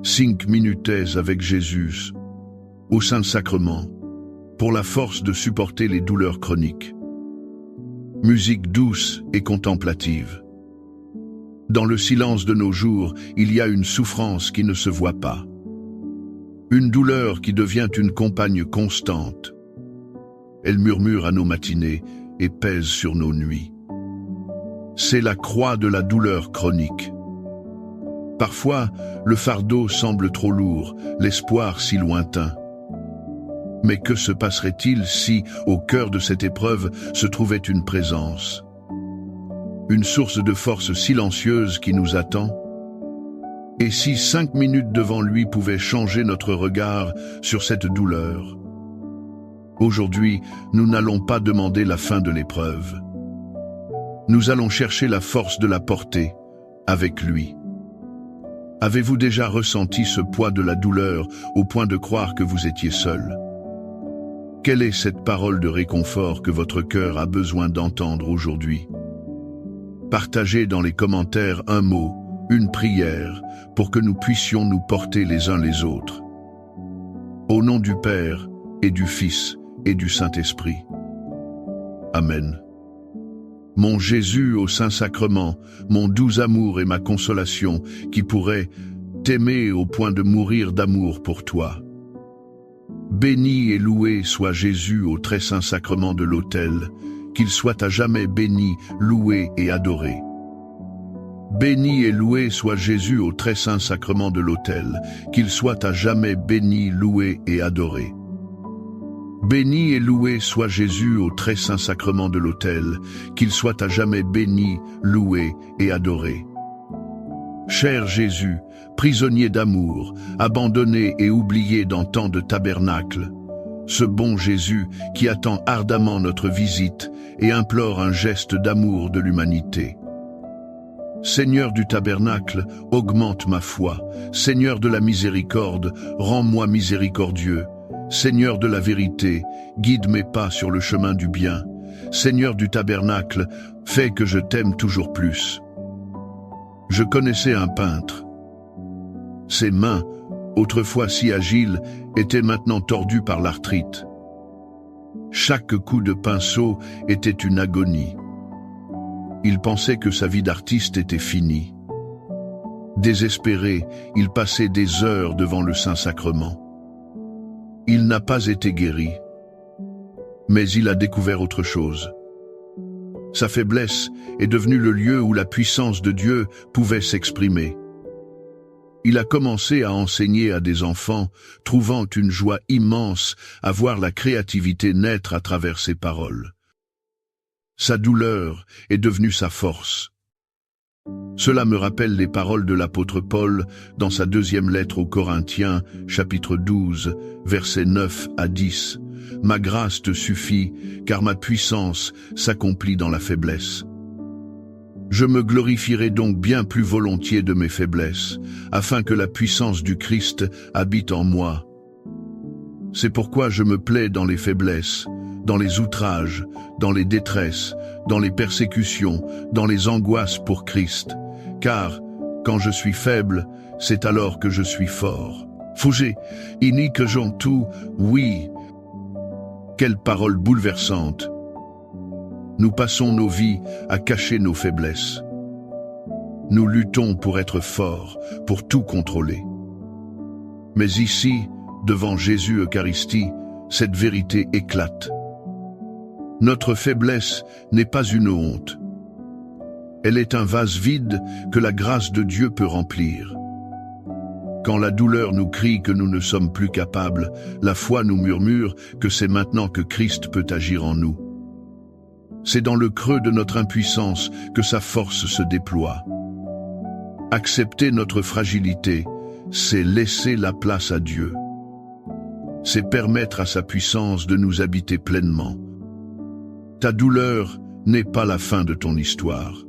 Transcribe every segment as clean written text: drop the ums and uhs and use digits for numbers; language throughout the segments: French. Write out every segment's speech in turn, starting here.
5 minutes avec Jésus, au Saint-Sacrement, pour la force de supporter les douleurs chroniques. Musique douce et contemplative. Dans le silence de nos jours, il y a une souffrance qui ne se voit pas. Une douleur qui devient une compagne constante. Elle murmure à nos matinées et pèse sur nos nuits. C'est la croix de la douleur chronique. Parfois, le fardeau semble trop lourd, l'espoir si lointain. Mais que se passerait-il si, au cœur de cette épreuve, se trouvait une présence? Une source de force silencieuse qui nous attend? Et si 5 minutes devant lui pouvaient changer notre regard sur cette douleur? Aujourd'hui, nous n'allons pas demander la fin de l'épreuve. Nous allons chercher la force de la porter, avec lui. Avez-vous déjà ressenti ce poids de la douleur au point de croire que vous étiez seul? Quelle est cette parole de réconfort que votre cœur a besoin d'entendre aujourd'hui? Partagez dans les commentaires un mot, une prière, pour que nous puissions nous porter les uns les autres. Au nom du Père, et du Fils, et du Saint-Esprit. Amen. Mon Jésus au Saint-Sacrement, mon doux amour et ma consolation, qui pourrait t'aimer au point de mourir d'amour pour toi. Béni et loué soit Jésus au très saint sacrement de l'autel, qu'il soit à jamais béni, loué et adoré. Béni et loué soit Jésus au très saint sacrement de l'autel, qu'il soit à jamais béni, loué et adoré. Béni et loué soit Jésus au très saint sacrement de l'autel, qu'il soit à jamais béni, loué et adoré. Cher Jésus, prisonnier d'amour, abandonné et oublié dans tant de tabernacles, ce bon Jésus qui attend ardemment notre visite et implore un geste d'amour de l'humanité. Seigneur du tabernacle, augmente ma foi. Seigneur de la miséricorde, rends-moi miséricordieux. Seigneur de la vérité, guide mes pas sur le chemin du bien. Seigneur du tabernacle, fais que je t'aime toujours plus. Je connaissais un peintre. Ses mains, autrefois si agiles, étaient maintenant tordues par l'arthrite. Chaque coup de pinceau était une agonie. Il pensait que sa vie d'artiste était finie. Désespéré, il passait des heures devant le Saint-Sacrement. Il n'a pas été guéri, mais il a découvert autre chose. Sa faiblesse est devenue le lieu où la puissance de Dieu pouvait s'exprimer. Il a commencé à enseigner à des enfants, trouvant une joie immense à voir la créativité naître à travers ses paroles. Sa douleur est devenue sa force. Cela me rappelle les paroles de l'apôtre Paul dans sa 2e lettre aux Corinthiens, chapitre 12, versets 9 à 10. « Ma grâce te suffit, car ma puissance s'accomplit dans la faiblesse. Je me glorifierai donc bien plus volontiers de mes faiblesses, afin que la puissance du Christ habite en moi. C'est pourquoi je me plais dans les faiblesses, dans les outrages, dans les détresses, dans les persécutions, dans les angoisses pour Christ. Car, quand je suis faible, c'est alors que je suis fort. Fugez, ini que j'en tout, oui. » Quelle parole bouleversante! Nous passons nos vies à cacher nos faiblesses. Nous luttons pour être forts, pour tout contrôler. Mais ici, devant Jésus Eucharistie, cette vérité éclate. Notre faiblesse n'est pas une honte. Elle est un vase vide que la grâce de Dieu peut remplir. Quand la douleur nous crie que nous ne sommes plus capables, la foi nous murmure que c'est maintenant que Christ peut agir en nous. C'est dans le creux de notre impuissance que sa force se déploie. Accepter notre fragilité, c'est laisser la place à Dieu. C'est permettre à sa puissance de nous habiter pleinement. Ta douleur n'est pas la fin de ton histoire.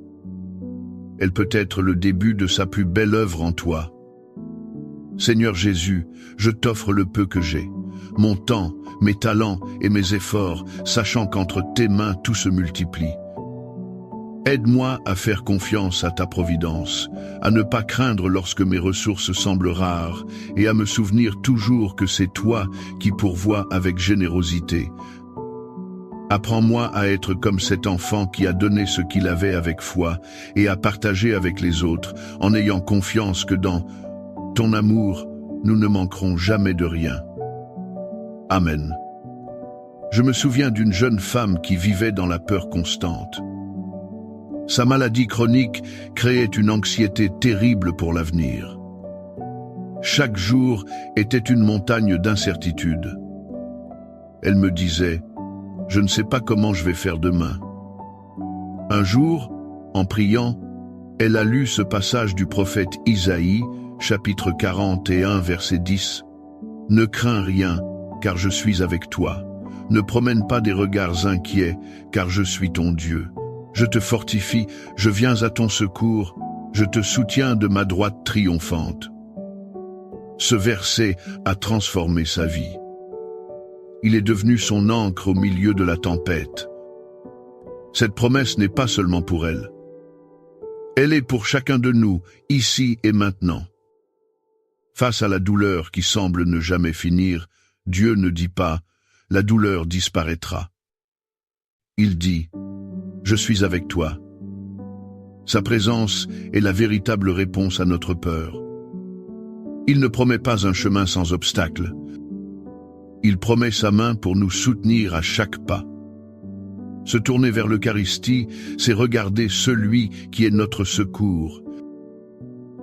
Elle peut être le début de sa plus belle œuvre en toi. Seigneur Jésus, je t'offre le peu que j'ai, mon temps, mes talents et mes efforts, sachant qu'entre tes mains tout se multiplie. Aide-moi à faire confiance à ta providence, à ne pas craindre lorsque mes ressources semblent rares, et à me souvenir toujours que c'est toi qui pourvois avec générosité. Apprends-moi à être comme cet enfant qui a donné ce qu'il avait avec foi et à partager avec les autres, en ayant confiance que dans ton amour, nous ne manquerons jamais de rien. Amen. Je me souviens d'une jeune femme qui vivait dans la peur constante. Sa maladie chronique créait une anxiété terrible pour l'avenir. Chaque jour était une montagne d'incertitude. Elle me disait « Je ne sais pas comment je vais faire demain ». Un jour, en priant, elle a lu ce passage du prophète Isaïe, chapitre 41, verset 10. « Ne crains rien, car je suis avec toi. Ne promène pas des regards inquiets, car je suis ton Dieu. Je te fortifie, je viens à ton secours, je te soutiens de ma droite triomphante. » Ce verset a transformé sa vie. Il est devenu son ancre au milieu de la tempête. Cette promesse n'est pas seulement pour elle. Elle est pour chacun de nous, ici et maintenant. Face à la douleur qui semble ne jamais finir, Dieu ne dit pas « la douleur disparaîtra ». Il dit « je suis avec toi ». Sa présence est la véritable réponse à notre peur. Il ne promet pas un chemin sans obstacle. Il promet sa main pour nous soutenir à chaque pas. Se tourner vers l'Eucharistie, c'est regarder celui qui est notre secours.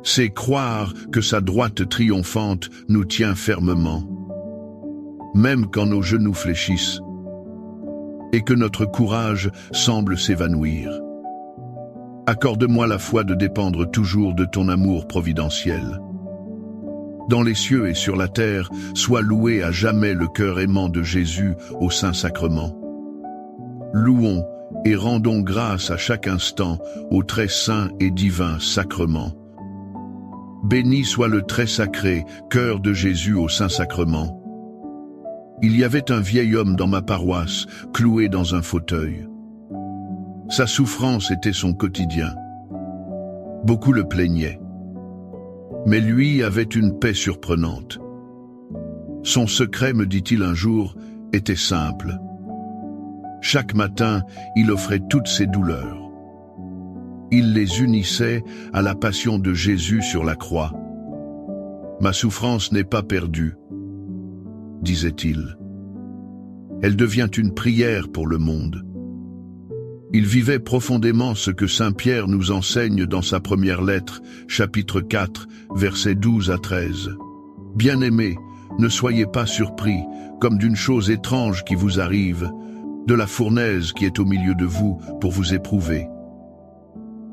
C'est croire que sa droite triomphante nous tient fermement, même quand nos genoux fléchissent, et que notre courage semble s'évanouir. Accorde-moi la foi de dépendre toujours de ton amour providentiel. Dans les cieux et sur la terre, soit loué à jamais le cœur aimant de Jésus au Saint-Sacrement. Louons et rendons grâce à chaque instant au très saint et divin sacrement. Béni soit le très sacré cœur de Jésus au Saint-Sacrement. Il y avait un vieil homme dans ma paroisse, cloué dans un fauteuil. Sa souffrance était son quotidien. Beaucoup le plaignaient. Mais lui avait une paix surprenante. Son secret, me dit-il un jour, était simple. Chaque matin, il offrait toutes ses douleurs. Il les unissait à la passion de Jésus sur la croix. « Ma souffrance n'est pas perdue », disait-il. Elle devient une prière pour le monde. Il vivait profondément ce que saint Pierre nous enseigne dans sa première lettre, chapitre 4, versets 12 à 13. « Bien-aimés, ne soyez pas surpris, comme d'une chose étrange qui vous arrive, de la fournaise qui est au milieu de vous pour vous éprouver.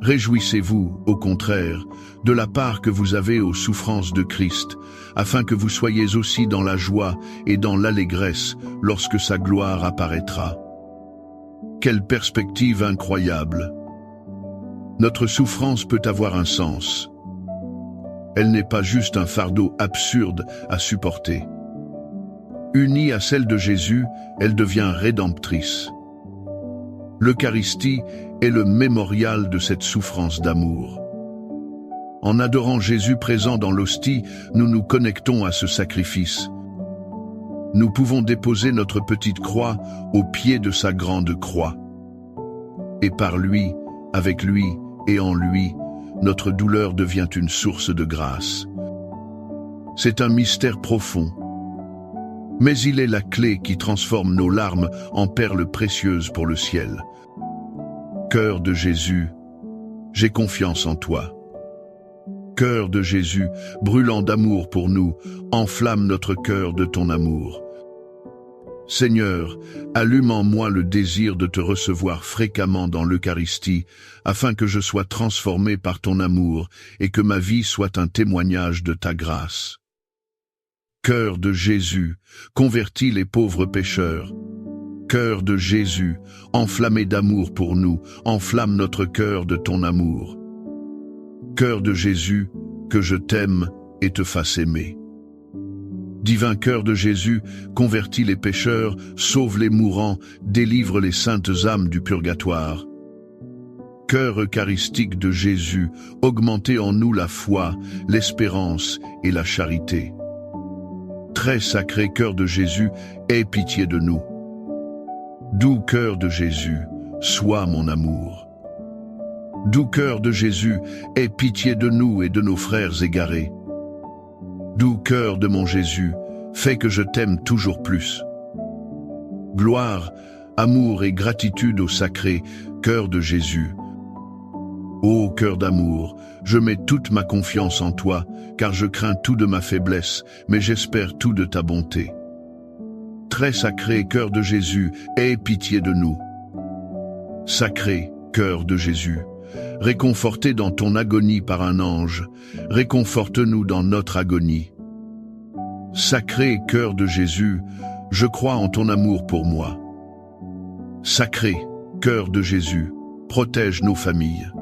Réjouissez-vous, au contraire, de la part que vous avez aux souffrances de Christ, afin que vous soyez aussi dans la joie et dans l'allégresse lorsque sa gloire apparaîtra. » Quelle perspective incroyable! Notre souffrance peut avoir un sens. Elle n'est pas juste un fardeau absurde à supporter. Unie à celle de Jésus, elle devient rédemptrice. L'Eucharistie est le mémorial de cette souffrance d'amour. En adorant Jésus présent dans l'hostie, nous nous connectons à ce sacrifice. Nous pouvons déposer notre petite croix au pied de sa grande croix. Et par lui, avec lui et en lui, notre douleur devient une source de grâce. C'est un mystère profond. Mais il est la clé qui transforme nos larmes en perles précieuses pour le ciel. Cœur de Jésus, j'ai confiance en toi. Cœur de Jésus, brûlant d'amour pour nous, enflamme notre cœur de ton amour. Seigneur, allume en moi le désir de te recevoir fréquemment dans l'Eucharistie, afin que je sois transformé par ton amour et que ma vie soit un témoignage de ta grâce. Cœur de Jésus, convertis les pauvres pécheurs. Cœur de Jésus, enflammé d'amour pour nous, enflamme notre cœur de ton amour. Cœur de Jésus, que je t'aime et te fasse aimer. Divin cœur de Jésus, convertis les pécheurs, sauve les mourants, délivre les saintes âmes du purgatoire. cœur eucharistique de Jésus, augmentez en nous la foi, l'espérance et la charité. Très sacré cœur de Jésus, aie pitié de nous. Doux cœur de Jésus, sois mon amour. Doux cœur de Jésus, aie pitié de nous et de nos frères égarés. Doux cœur de mon Jésus, fais que je t'aime toujours plus. Gloire, amour et gratitude au sacré cœur de Jésus. Ô cœur d'amour, je mets toute ma confiance en toi, car je crains tout de ma faiblesse, mais j'espère tout de ta bonté. Très sacré cœur de Jésus, aie pitié de nous. Sacré cœur de Jésus, réconforté dans ton agonie par un ange, réconforte-nous dans notre agonie. Sacré cœur de Jésus, je crois en ton amour pour moi. Sacré cœur de Jésus, protège nos familles.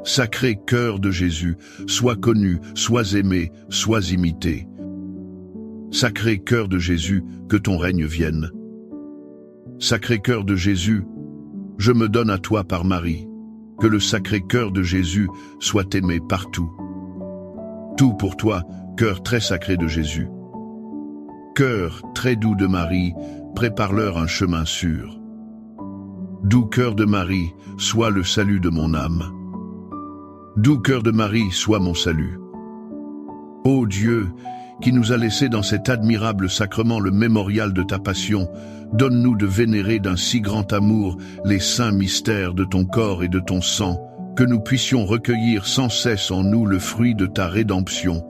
Sacré cœur de Jésus, sois connu, sois aimé, sois imité. Sacré cœur de Jésus, que ton règne vienne. Sacré cœur de Jésus, je me donne à toi par Marie. Que le sacré cœur de Jésus soit aimé partout. Tout pour toi, cœur très sacré de Jésus. Cœur très doux de Marie, prépare-leur un chemin sûr. Doux cœur de Marie, sois le salut de mon âme. Doux cœur de Marie, sois mon salut. Ô Dieu, qui nous a laissé dans cet admirable sacrement le mémorial de ta passion, donne-nous de vénérer d'un si grand amour les saints mystères de ton corps et de ton sang, que nous puissions recueillir sans cesse en nous le fruit de ta rédemption.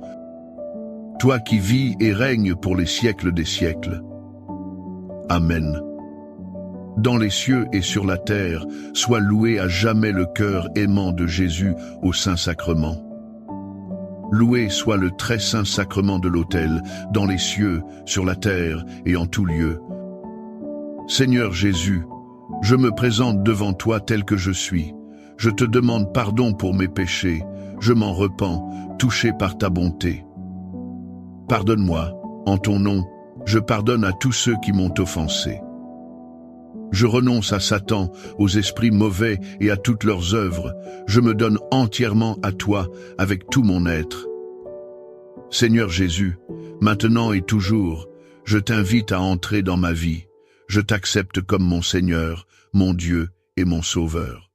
Toi qui vis et règnes pour les siècles des siècles. Amen. Dans les cieux et sur la terre, soit loué à jamais le cœur aimant de Jésus au Saint-Sacrement. Loué soit le très saint sacrement de l'autel, dans les cieux, sur la terre et en tout lieu. Seigneur Jésus, je me présente devant toi tel que je suis. Je te demande pardon pour mes péchés. Je m'en repens, touché par ta bonté. Pardonne-moi, en ton nom, je pardonne à tous ceux qui m'ont offensé. Je renonce à Satan, aux esprits mauvais et à toutes leurs œuvres. Je me donne entièrement à toi, avec tout mon être. Seigneur Jésus, maintenant et toujours, je t'invite à entrer dans ma vie. Je t'accepte comme mon Seigneur, mon Dieu et mon Sauveur.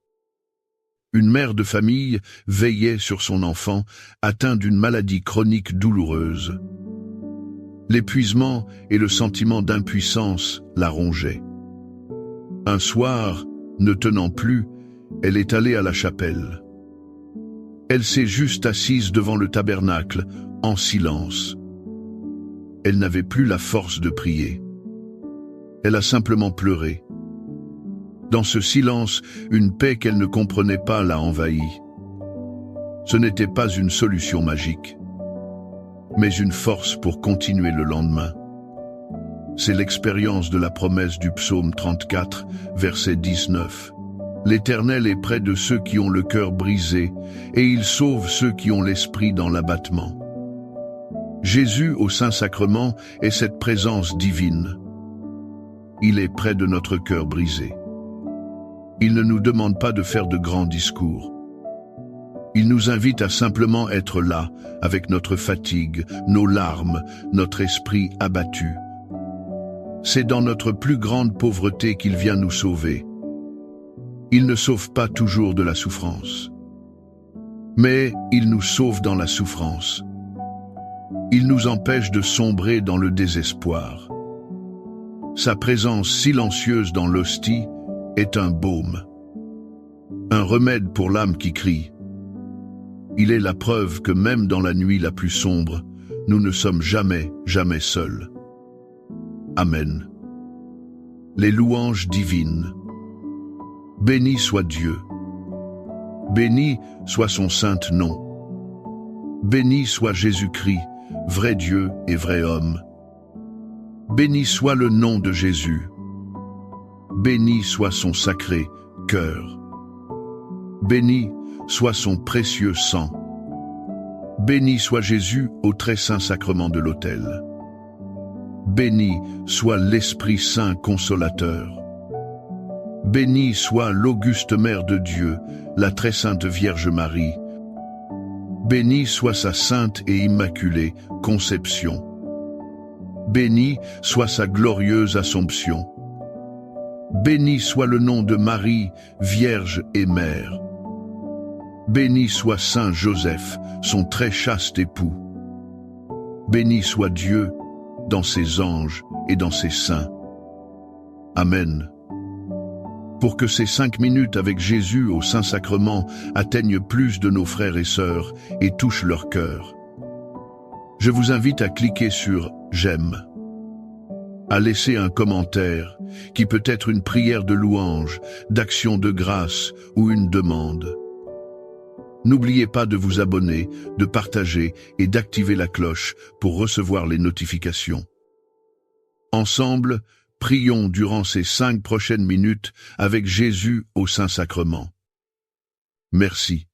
Une mère de famille veillait sur son enfant, atteint d'une maladie chronique douloureuse. L'épuisement et le sentiment d'impuissance la rongeaient. Un soir, ne tenant plus, elle est allée à la chapelle. Elle s'est juste assise devant le tabernacle, en silence. Elle n'avait plus la force de prier. Elle a simplement pleuré. Dans ce silence, une paix qu'elle ne comprenait pas l'a envahie. Ce n'était pas une solution magique, mais une force pour continuer le lendemain. C'est l'expérience de la promesse du psaume 34, verset 19. L'Éternel est près de ceux qui ont le cœur brisé, et il sauve ceux qui ont l'esprit dans l'abattement. Jésus au Saint-Sacrement est cette présence divine. Il est près de notre cœur brisé. Il ne nous demande pas de faire de grands discours. Il nous invite à simplement être là, avec notre fatigue, nos larmes, notre esprit abattu. C'est dans notre plus grande pauvreté qu'il vient nous sauver. Il ne sauve pas toujours de la souffrance, mais il nous sauve dans la souffrance. Il nous empêche de sombrer dans le désespoir. Sa présence silencieuse dans l'hostie est un baume, un remède pour l'âme qui crie. Il est la preuve que même dans la nuit la plus sombre, nous ne sommes jamais seuls. Amen. Les louanges divines. Béni soit Dieu. Béni soit son saint nom. Béni soit Jésus-Christ, vrai Dieu et vrai homme. Béni soit le nom de Jésus. Béni soit son sacré cœur. Béni soit son précieux sang. Béni soit Jésus au très saint sacrement de l'autel. Béni soit l'Esprit Saint consolateur. Bénie soit l'auguste Mère de Dieu, la très sainte Vierge Marie. Bénie soit sa sainte et immaculée conception. Bénie soit sa glorieuse Assomption. Béni soit le nom de Marie, Vierge et Mère. Béni soit Saint Joseph, son très chaste époux. Béni soit Dieu dans ses anges et dans ses saints. Amen. Pour que ces 5 minutes avec Jésus au Saint-Sacrement atteignent plus de nos frères et sœurs et touchent leur cœur, je vous invite à cliquer sur « J'aime », à laisser un commentaire qui peut être une prière de louange, d'action de grâce ou une demande. N'oubliez pas de vous abonner, de partager et d'activer la cloche pour recevoir les notifications. Ensemble, prions durant ces 5 prochaines minutes avec Jésus au Saint-Sacrement. Merci.